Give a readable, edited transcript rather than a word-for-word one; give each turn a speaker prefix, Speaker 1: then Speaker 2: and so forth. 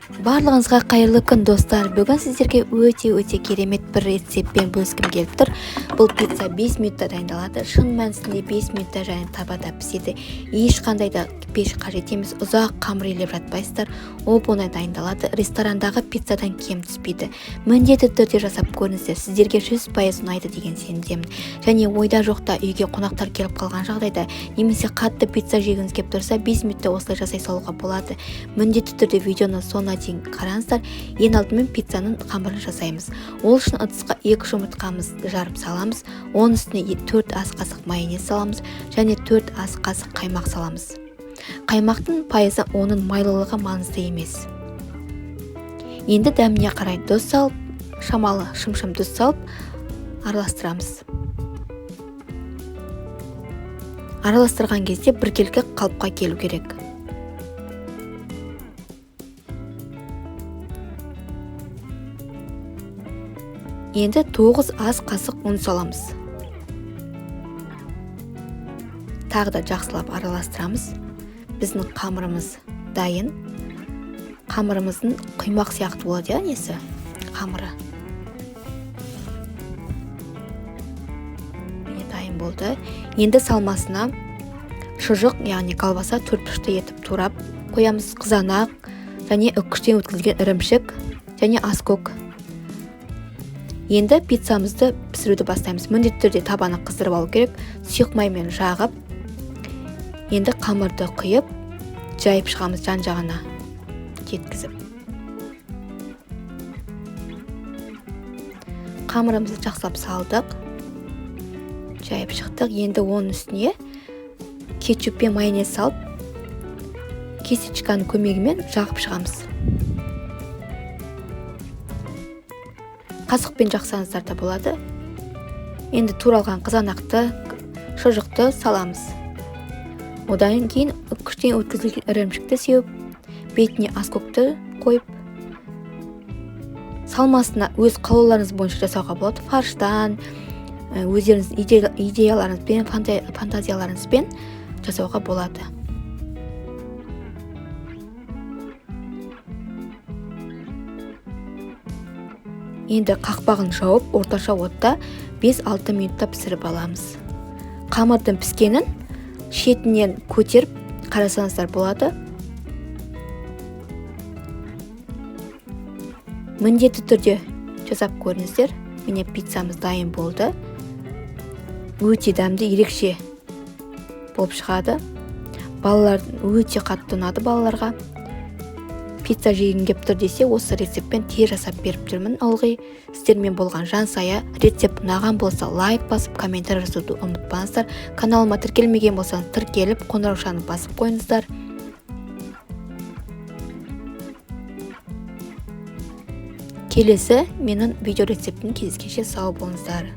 Speaker 1: Барлығыңызға қайырлы күн достар. Бүгін сіздерге өте керемет бір рецептпен бөліскім келіп тұр. Бұл пицца 5 минутта дайындалады. Шын мәнісінде 5 минутта және табада піседі. Ешқандай да пеш қажет емес. Ұзақ қамыр илеп жатпайсыздар. Оп-оңай дайындалады. Ресторандағы пиццадан кем түспейді. Міндетті түрде жасап көріңіздер. Сіздерге 100% ұнайды деген сенімдемін. Және ойда жоқта үйге қонақтар келіп қалған жағдайда немесе қатты пицца жегіңіз келіп тұрса 5 минутта осылай жасай салуға болады. Міндетті түрде видеоны соңына дейін қараңыздар. Ең алдымен пиццаның қамырын жасаймыз. Ол үшін ыдысқа 2 жұмыртқамызды жарып саламыз. Оның үстіне 4 ас қасық майонез саламыз және 4 ас қасық қаймақ саламыз. Қаймақтың пайызы оның майлылығы маңызды емес. Енді дәміне қарай тұз салып, шамалы шым тұз салып араластырамыз. Араластырған кезде біркелкі қалыпқа келу керек. Енді 9 ас қасық ұн саламыз. Тағы да жақсылап араластырамыз. Біздің қамырымыз дайын. Қамырымыздың құймақ сияқты болады, несі? Қамыры. Міне дайын болды. Енді салмасына шұжық, яғни колбаса 4 бұрышты етіп турап қоямыз. Қызанақ және үккіштен өткізілген ірімшік және аскөк. Енді пиццамызды пісіруді бастаймыз. Міндетті түрде табаны қыздырып алу керек. Сұйық маймен жағып, енді қамырды құйып, жайып шығамыз жан-жағына жеткізіп. Қамырымызды жақсылап салдық, жайып шықтық. Енді оның үстіне кетчуп пен майонез салып, кесечканың көмегімен жағып шығамыз. Қасықпен жақсаңыздар да болады. Енді туралған қызанақты, шұжықты саламыз. Одан кейін үккіштен өткізілген ірімшікті сеуіп, бетіне аскөкті қойып, салмасына өз қалауларыңыз бойынша жасауға болады. Фарштан, өздеріңіздің идеяларыңызбен, фантазияларыңызбен жасауға болады. Енді қақпағын жауып, орташа отта 5-6 минутта пісіріп аламыз. Қамырдың піскенін шетінен көтеріп қарасаңыздар болады. Міндетті түрде жасап көріңіздер. Міне пиццамыз дайын болды. Өте дәмді, ерекше болып шығады. Балалар өте қатты ұнады балаларға. Пицца жегің кеп тұр десе, осы рецептпен тез жасап беріп жүрмін ылғи. Сіздермен болған жансая. Рецепт ұнаған болса лайк басып, комментарий жазуды ұмытпаңыздар. Каналыма тіркелмеген болсаңыз тіркеліп, қоңыраушаны басып қойыңыздар. Келесі менің видео рецептін кездескенше сау болыңыздар.